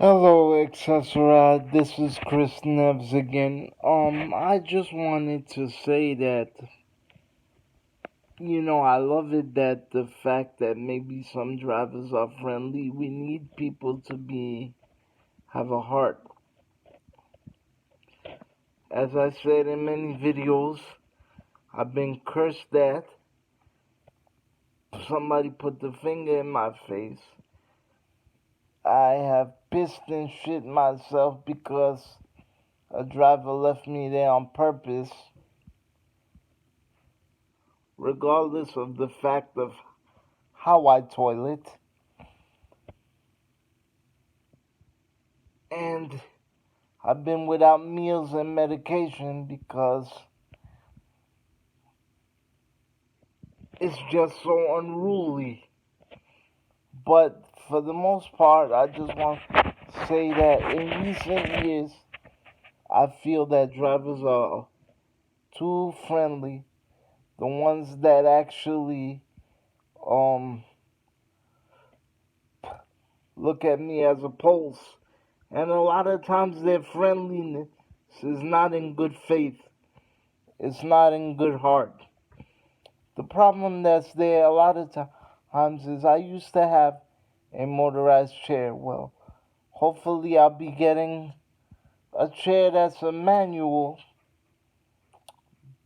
Hello, Accessoride. This is Chris Neves again. I just wanted to say that, I love it that the fact that maybe some drivers are friendly. We need people to have a heart. As I said in many videos, I've been cursed at. Somebody put the finger in my face. I have pissed and shit myself because a driver left me there on purpose, regardless of the fact of how I toilet. And I've been without meals and medication because it's just so unruly. But for the most part, I just want to say that in recent years, I feel that drivers are too friendly. The ones that actually um, look at me as a pulse. And a lot of times their friendliness is not in good faith. It's not in good heart. The problem that's there a lot of times is I used to have a motorized chair. Well, hopefully I'll be getting a chair that's a manual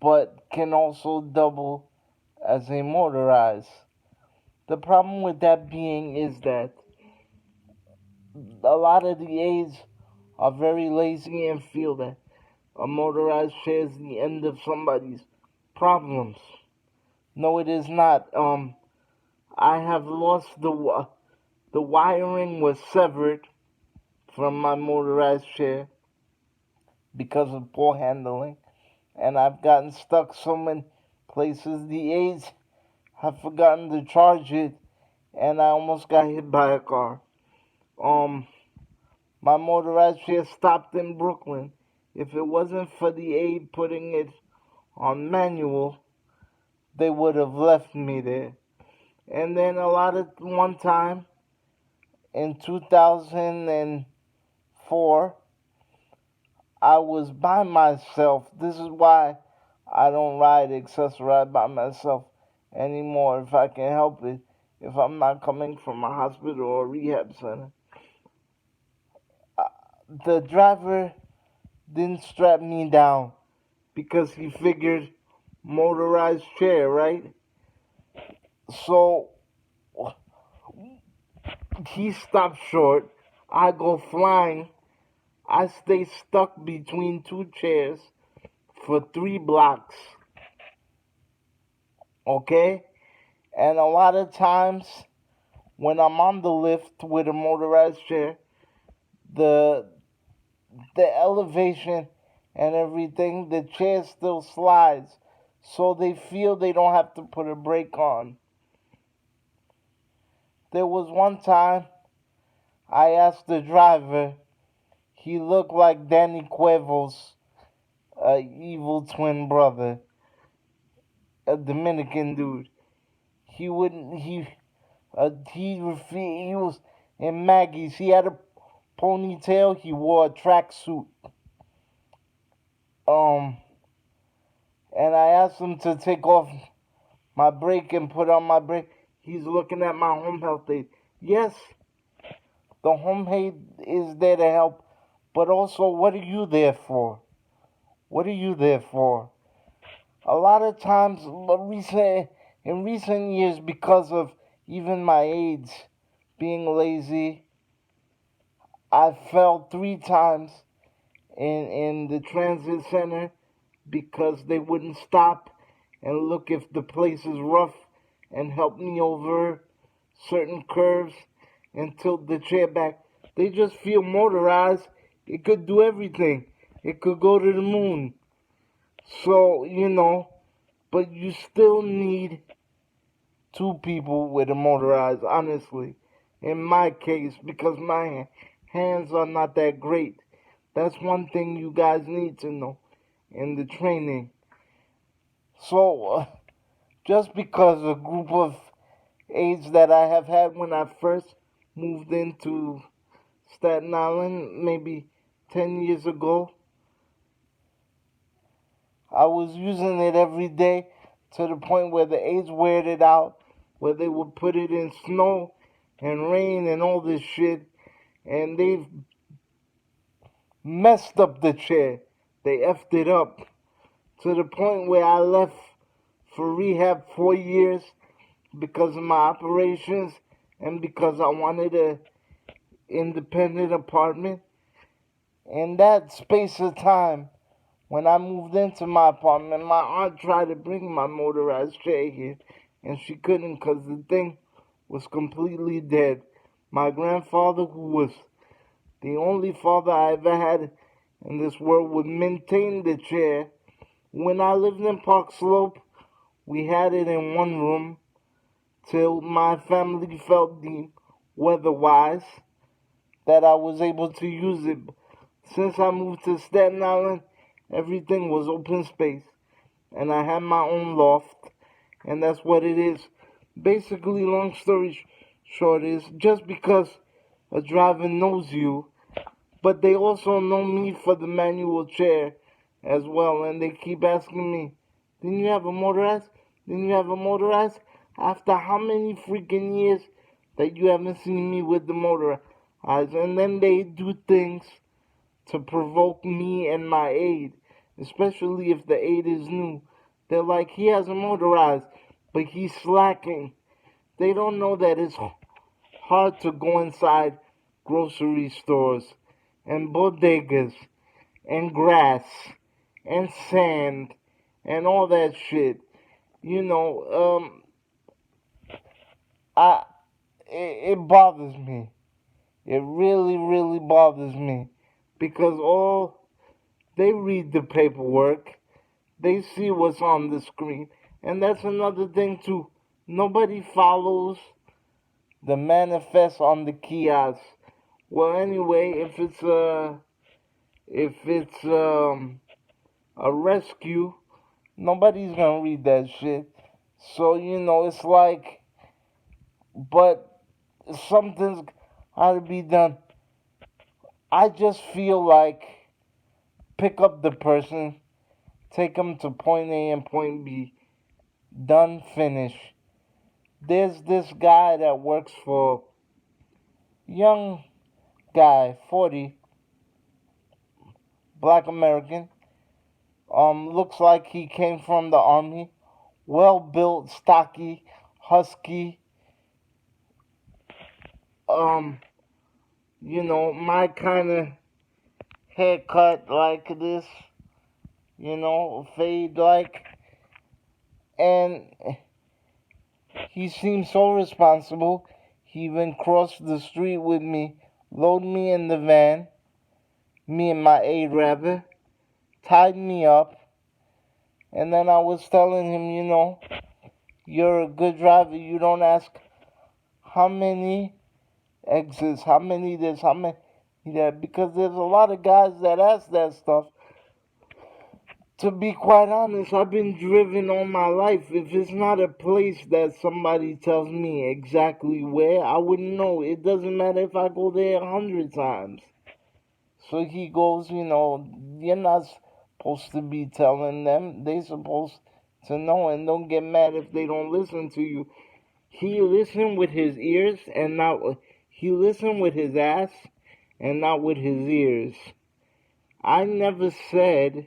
but can also double as a motorized. The problem with that being is that a lot of the aides are very lazy and feel that a motorized chair is the end of somebody's problems. No, it is not. I have lost the wiring was severed from my motorized chair because of poor handling, and I've gotten stuck so many places. The aides have forgotten to charge it, and I almost got hit by a car. Um, my motorized chair stopped in Brooklyn. If it wasn't for the aide putting it on manual, they would have left me there. And then a lot of one time in 2004, I was by myself. This is why I don't ride by myself anymore if I can help it. If I'm not coming from a hospital or a rehab center. Uh, the driver didn't strap me down because he figured motorized chair, right? So he stopped short. I go flying. I stay stuck between two chairs for 3 blocks. Okay? And a lot of times when I'm on the lift with a motorized chair, the the elevation and everything, the chair still slides. So they feel they don't have to put a brake on. There was one time I asked the driver, he looked like Danny Cuevo's evil twin brother, a Dominican dude. He wouldn't, he was in Maggie's. He had a ponytail, he wore a tracksuit. Um, and I asked him to take off my brake and put on my brake. He's looking at my home health aid. Yes, the home aid is there to help, but also, what are you there for? What are you there for? A lot of times, in recent years, because of even my aides being lazy, I fell 3 times in the transit center because they wouldn't stop and look if the place is rough and help me over certain curves and tilt the chair back. They just feel motorized. It could do everything. It could go to the moon. So, but you still need two people with a motorized, honestly. In my case, because my hands are not that great. That's one thing you guys need to know in the training. So, just because a group of aides that I have had when I first moved into Staten Island maybe 10 years ago. I was using it every day to the point where the aides weared it out, where they would put it in snow and rain and all this shit, and they've messed up the chair. They effed it up to the point where I left for rehab 4 years because of my operations and because I wanted a independent apartment. In that space of time, when I moved into my apartment, my aunt tried to bring my motorized chair here, and she couldn't because the thing was completely dead. My grandfather, who was the only father I ever had in this world, would maintain the chair. When I lived in Park Slope, we had it in one room till my family felt deemed weather-wise that I was able to use it. Since I moved to Staten Island, everything was open space, and I had my own loft, and that's what it is. Basically, long story short is just because a driver knows you, but they also know me for the manual chair as well, and they keep asking me, didn't you have a motorized? Didn't you have a motorized? After how many freaking years that you haven't seen me with the motorized? And then they do things to provoke me and my aide, especially if the aide is new. They're like, he has a motorized, but he's slacking. They don't know that it's hard to go inside grocery stores and bodegas and grass and sand and all that shit. You know, I it bothers me. It really, really bothers me because all they read the paperwork, they see what's on the screen, and that's another thing too. Nobody follows the manifest on the kiosk. Well, anyway, if it's a rescue, nobody's gonna read that shit. So it's like, but something's got to be done. I just feel like pick up the person, take them to point A and point B, done, finish. There's this guy that works for young guy, 40, black American. Looks like he came from the army. Well built, stocky, husky. My kind of haircut like this, fade like. And he seemed so responsible. He even crossed the street with me, loaded me in the van, me and my aide rather, tied me up, and then I was telling him, you're a good driver. You don't ask how many exits, how many this, how many that, because there's a lot of guys that ask that stuff. To be quite honest, I've been driven all my life. If it's not a place that somebody tells me exactly where, I wouldn't know. It doesn't matter if I go there 100 times. So he goes, you're not supposed to be telling them. They're supposed to know, and don't get mad if they don't listen to you. He listened with his ears and not, he listened with his ass and not with his ears. I never said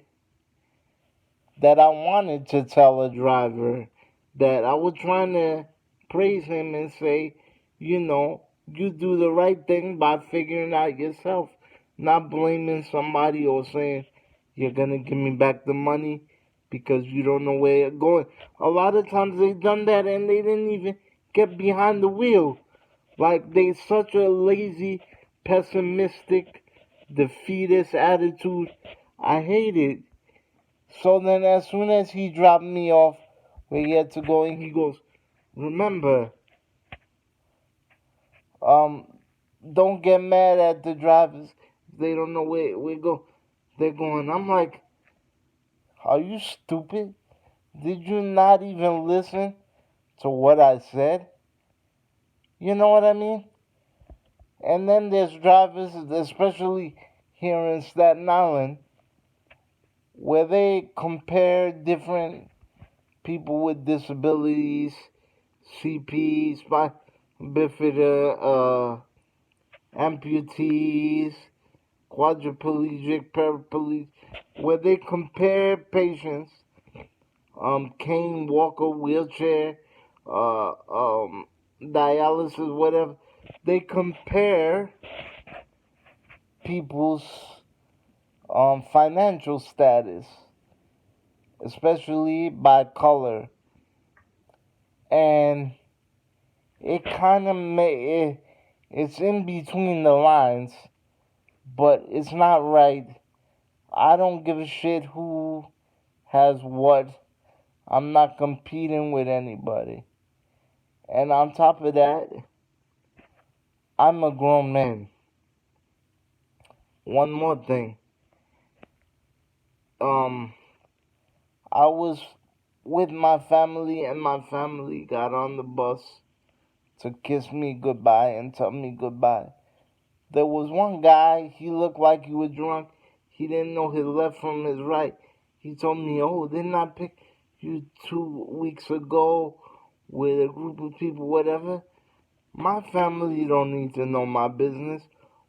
that I wanted to tell a driver, that I was trying to praise him and say, you do the right thing by figuring out yourself, not blaming somebody or saying, you're going to give me back the money because you don't know where you're going. A lot of times they've done that and they didn't even get behind the wheel. Like, they such a lazy, pessimistic, defeatist attitude. I hate it. So then as soon as he dropped me off where he had to go, and he goes, remember, don't get mad at the drivers if they don't know where they're going. I'm like, are you stupid? Did you not even listen to what I said? You know what I mean? And then there's drivers, especially here in Staten Island, where they compare different people with disabilities, CPs, spina bifida, amputees, quadriplegic, paraplegic, where they compare patients, cane, walker, wheelchair, dialysis, whatever. They compare people's financial status, especially by color, and it kind of it's in between the lines, but it's not right. I don't give a shit who has what. I'm not competing with anybody. And on top of that, I'm a grown man. One more thing. I was with my family, and my family got on the bus to kiss me goodbye and tell me goodbye. There was one guy, he looked like he was drunk. He didn't know his left from his right. He told me, "Oh, didn't I pick you 2 weeks ago with a group of people, whatever?" My family don't need to know my business.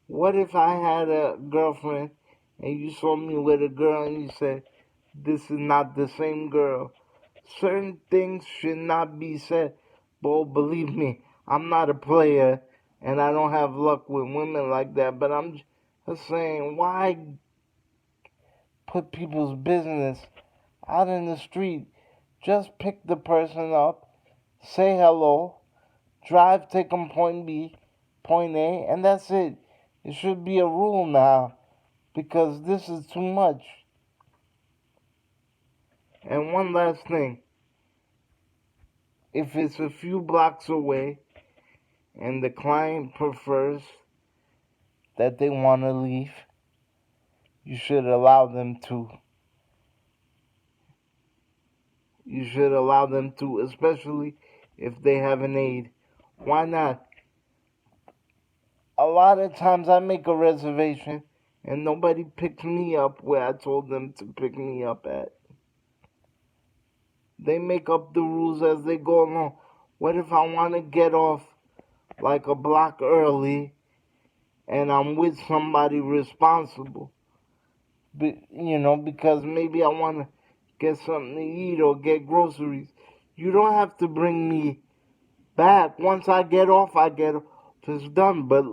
What if I had a girlfriend and you saw me with a girl and you said, "This is not the same girl"? Certain things should not be said. But believe me, I'm not a player and I don't have luck with women like that. But I'm just saying, why put people's business out in the street? Just pick the person up, say hello, drive, take them point B, point A, and that's it. It should be a rule now because this is too much. And one last thing. If it's a few blocks away and the client prefers that they want to leave, you should allow them to. You should allow them to, especially if they have an aide. Why not? A lot of times I make a reservation and nobody picks me up where I told them to pick me up at. They make up the rules as they go along. What if I want to get off like a block early and I'm with somebody responsible? Because maybe I want to get something to eat or get groceries. You don't have to bring me back. Once I get off, I get off. It's done. But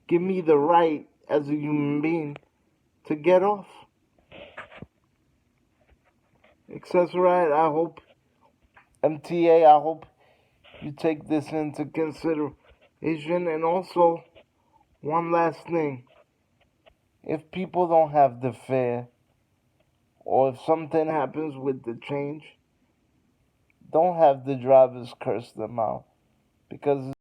give me the right as a human being to get off. Accessorite, I hope, MTA, I hope you take this into consideration. And also, one last thing. If people don't have the fare, or if something happens with the change, don't have the drivers curse them out because